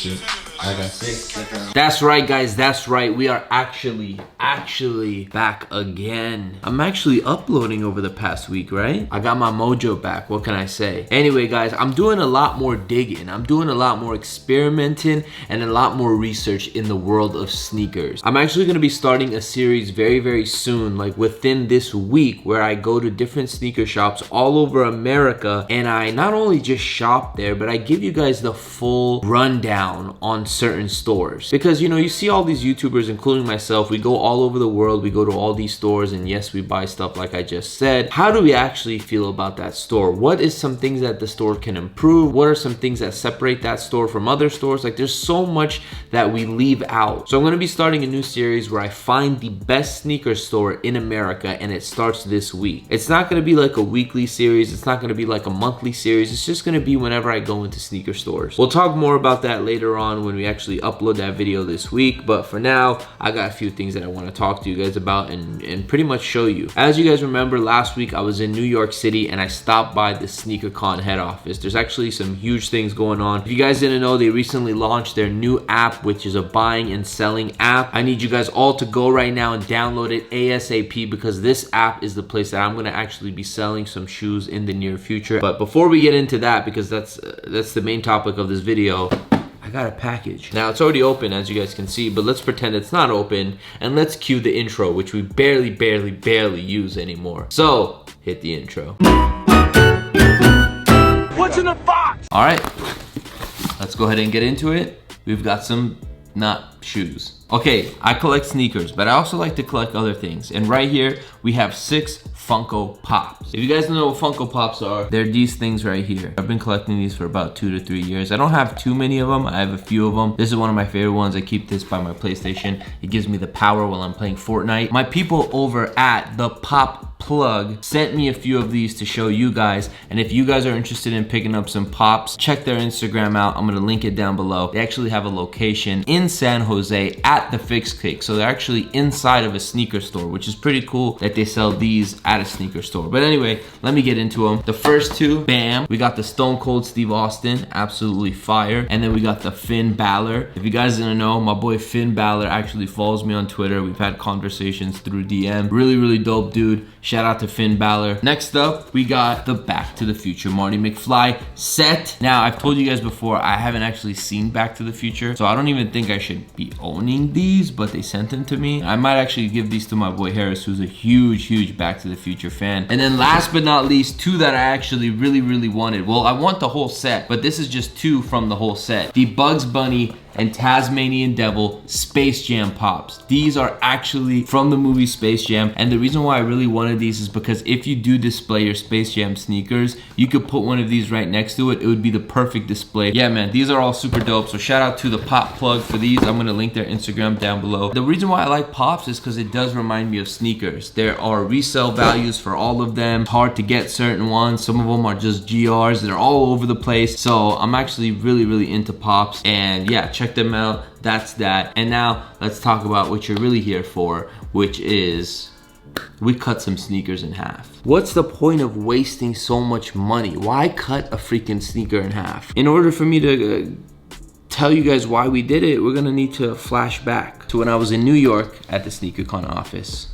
I got 6. That's right, guys. That's right. We are actually back again. I'm actually uploading over the past week, right? I got my mojo back. What can I say? Anyway, guys, I'm doing a lot more digging. I'm doing a lot more experimenting and a lot more research in the world of sneakers. I'm actually going to be starting a series very soon, like within this week, where I go to different sneaker shops all over America, and I not only just shop there, but I give you guys the full rundown on certain stores. Because, you know, you see all these YouTubers, including myself, we go all over the world, we go to all these stores, and yes, we buy stuff like I just said. How do we actually feel about that store? What is some things that the store can improve? What are some things that separate that store from other stores? Like, there's so much that we leave out. So I'm going to be starting a new series where I find the best sneaker store in America, and it starts this week. It's not going to be like a weekly series. It's not going to be like a monthly series. It's just going to be whenever I go into sneaker stores. We'll talk more about that later on when we actually upload that video this week, but for now, I got a few things that I want to talk to you guys about and pretty much show you. As you guys remember, last week I was in New York City and I stopped by the SneakerCon head office. There's actually some huge things going on. If you guys didn't know, they recently launched their new app, which is a buying and selling app. I need you guys all to go right now and download it ASAP, because this app is the place that I'm going to actually be selling some shoes in the near future. But before we get into that, because that's the main topic of this video, I got a package. Now, it's already open, as you guys can see, but let's pretend it's not open, and let's cue the intro, which we barely use anymore. So, hit the intro. What's in the box? All right, let's go ahead and get into it. We've got some, not shoes. Okay, I collect sneakers, but I also like to collect other things. And right here, we have 6 Funko Pops. If you guys don't know what Funko Pops are, they're these things right here. I've been collecting these for about 2 to 3 years. I don't have too many of them. I have a few of them. This is one of my favorite ones. I keep this by my PlayStation. It gives me the power while I'm playing Fortnite. My people over at the Pop Plug sent me a few of these to show you guys, and if you guys are interested in picking up some pops, check their Instagram out. I'm gonna link it down below. They actually have a location in San Jose at the Fix Kick, so they're actually inside of a sneaker store, which is pretty cool that they sell these at a sneaker store. But anyway, let me get into them. The first two, bam, we got the Stone Cold Steve Austin, absolutely fire, and then we got the Finn Balor. If you guys didn't know, my boy Finn Balor actually follows me on Twitter. We've had conversations through DM. Really dope dude. Shout out to Finn Balor. Next up, we got the Back to the Future Marty McFly set. Now, I've told you guys before, I haven't actually seen Back to the Future, so I don't even think I should be owning these, but they sent them to me. I might actually give these to my boy Harris, who's a huge Back to the Future fan. And then last but not least, 2 that I actually really wanted. Well, I want the whole set, but this is just 2 from the whole set. The Bugs Bunny and Tasmanian Devil Space Jam Pops. These are actually from the movie Space Jam, and the reason why I really wanted these is because if you do display your Space Jam sneakers, you could put one of these right next to it. It would be the perfect display. Yeah, man, these are all super dope, so shout out to the Pop Plug for these. I'm gonna link their Instagram down below. The reason why I like Pops is because it does remind me of sneakers. There are resale values for all of them. It's hard to get certain ones. Some of them are just GRs. They're all over the place, so I'm actually really into Pops, and yeah, check them out. That's that. And now let's talk about what you're really here for, which is we cut some sneakers in half. What's the point of wasting so much money? Why cut a freaking sneaker in half? In order for me to tell you guys why we did it, we're gonna need to flash back to when I was in New York at the SneakerCon office.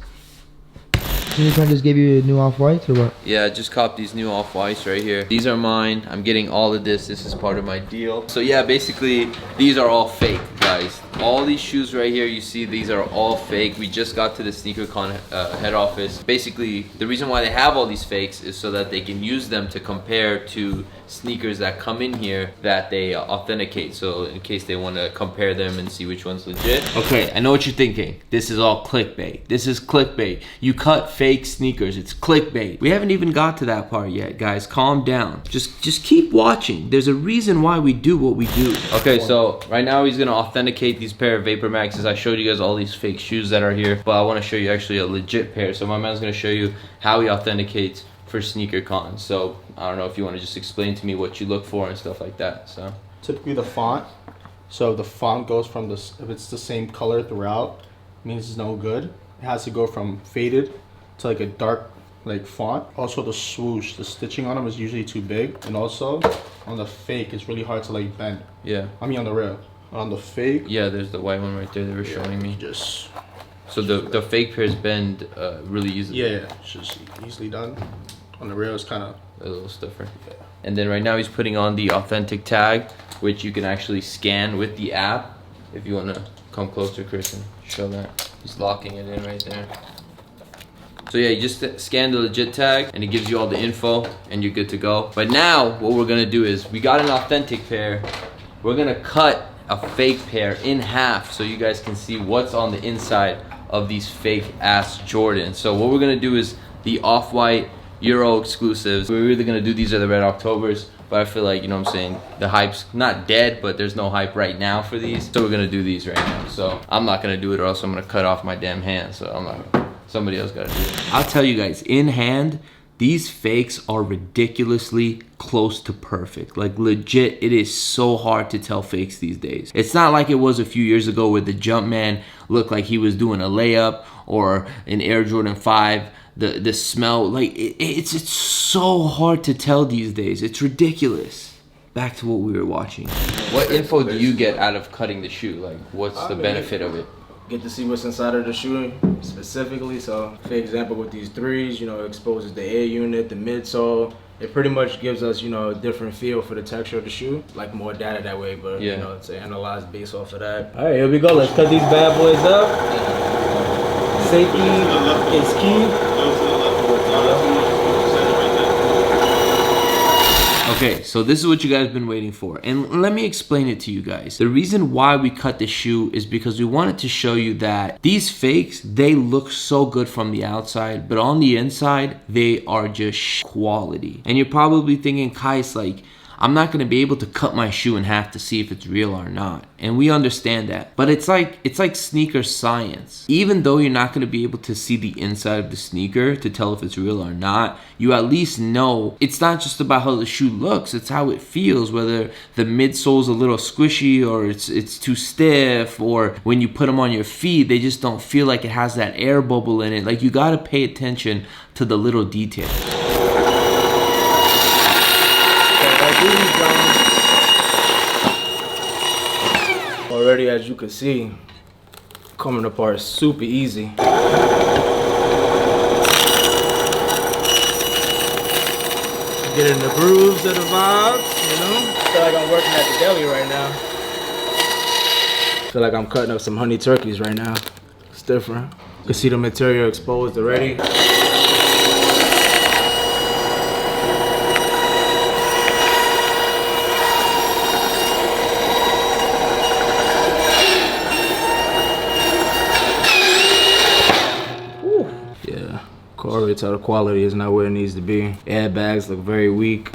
SneakerCon just gave you new off-whites or what? Yeah, I just copped these new off-whites right here. These are mine. I'm getting all of this. This is part of my deal. So yeah, basically, these are all fake, guys. All these shoes right here, you see, these are all fake. We just got to the SneakerCon head office. Basically, the reason why they have all these fakes is so that they can use them to compare to sneakers that come in here that they authenticate. So in case they want to compare them and see which one's legit. Okay, I know what you're thinking. This is all clickbait. This is clickbait. You cut fake sneakers. It's clickbait. We haven't even got to that part yet, guys. Calm down. Just keep watching. There's a reason why we do what we do. Okay, so right now he's gonna authenticate these pair of Vapor Maxes. I showed you guys all these fake shoes that are here, but I want to show you actually a legit pair. So my man's gonna show you how he authenticates for SneakerCon. So I don't know if you want to just explain to me what you look for and stuff like that. So typically the font. So the font goes from this, if it's the same color throughout, it means it's no good. It has to go from faded to like a dark like font. Also the swoosh, the stitching on them is usually too big, and also on the fake it's really hard to like bend. Yeah. I mean on the real. On the fake. Yeah, there's the white one right there they were showing me. Just. So the fake pairs bend really easily. Yeah, it's just easily done. On the real, it's kind of a little stiffer. Yeah. And then right now he's putting on the authentic tag, which you can actually scan with the app. If you want to come closer, Chris, and show that. He's locking it in right there. So yeah, you just scan the legit tag and it gives you all the info and you're good to go. But now what we're gonna do is we got an authentic pair. We're gonna cut a fake pair in half so you guys can see what's on the inside of these fake ass Jordans. So what we're gonna do is the off-white Euro exclusives. We're either gonna do these or the Red Octobers, but I feel like, you know what I'm saying, the hype's not dead, but there's no hype right now for these. So we're gonna do these right now. So I'm not gonna do it or else I'm gonna cut off my damn hand. So I'm not gonna. Somebody else gotta do it. I'll tell you guys, in hand, these fakes are ridiculously close to perfect. Like legit, it is so hard to tell fakes these days. It's not like it was a few years ago where the Jumpman looked like he was doing a layup, or an Air Jordan 5, the smell, like it's so hard to tell these days. It's ridiculous. Back to what we were watching. What info do you get out of cutting the shoe? Like, what's the benefit of it? Get to see what's inside of the shoe specifically. So, for example, with these threes, you know, it exposes the air unit, the midsole. It pretty much gives us, you know, a different feel for the texture of the shoe. Like more data that way, but yeah, you know, to analyze based off of that. All right, here we go. Let's cut these bad boys up. Safety is key. Okay, so this is what you guys have been waiting for, and let me explain it to you guys. The reason why we cut the shoe is because we wanted to show you that these fakes, they look so good from the outside, but on the inside, they are just quality. And you're probably thinking, Kais, like, I'm not gonna be able to cut my shoe in half to see if it's real or not. And we understand that. But it's like sneaker science. Even though you're not gonna be able to see the inside of the sneaker to tell if it's real or not, you at least know it's not just about how the shoe looks, it's how it feels, whether the midsole's a little squishy or it's too stiff, or when you put them on your feet, they just don't feel like it has that air bubble in it. Like, you gotta pay attention to the little details. Already, as you can see, coming apart super easy. Getting the grooves of the vibes, you know? Feel like I'm working at the deli right now. Feel like I'm cutting up some honey turkeys right now. It's different. You can see the material exposed already. Correlates how the quality is not where it needs to be. Airbags look very weak.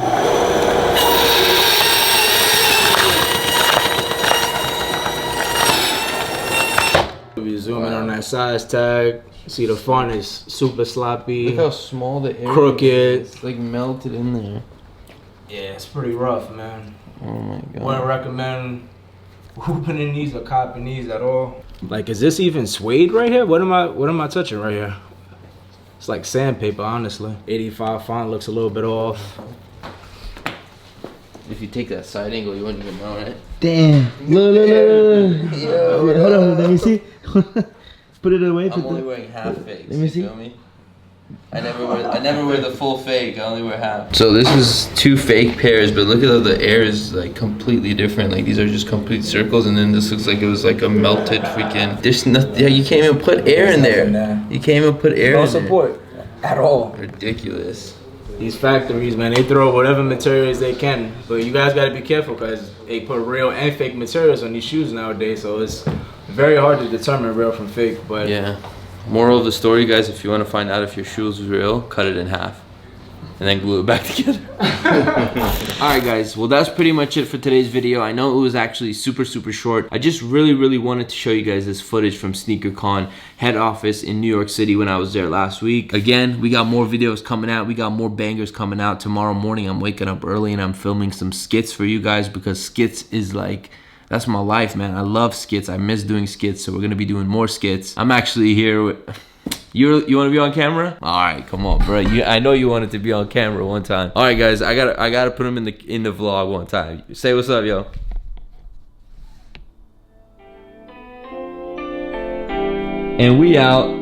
We zoom in on that size tag. See the font is super sloppy. Look how small the air crooked. is. It's like melted in there. Yeah, it's pretty rough, man. Oh my god. Wouldn't recommend hooping in these or copping these at all. Like, is this even suede right here? What am I touching right here? It's like sandpaper, honestly. 85 font looks a little bit off. If you take that side angle, you wouldn't even know, right? Damn. Look. Hold on, let me see. Put it away. I'm only wearing half fakes. Let me see. You feel me? I never wear the full fake. I only wear half. So this is two fake pairs, but look at how the air is like completely different. Like, these are just complete circles, and then this looks like it was like a melted freaking. There's nothing. Yeah, you can't even put air in there. You can't even put air in there. No support at all. Ridiculous. These factories, man, they throw whatever materials they can, but you guys gotta be careful because they put real and fake materials on these shoes nowadays. So it's very hard to determine real from fake. But yeah. Moral of the story, guys, if you want to find out if your shoe is real, cut it in half and then glue it back together. Alright guys, well that's pretty much it for today's video. I know it was actually super short. I just really wanted to show you guys this footage from SneakerCon head office in New York City when I was there last week. Again, we got more videos coming out. We got more bangers coming out. Tomorrow morning I'm waking up early and I'm filming some skits for you guys, because skits is like, that's my life, man. I love skits. I miss doing skits, so we're gonna be doing more skits. I'm actually here with... You want to be on camera? All right, come on, bro. I know you wanted to be on camera one time. All right, guys, I gotta put him in the vlog one time. Say what's up, yo. And we out.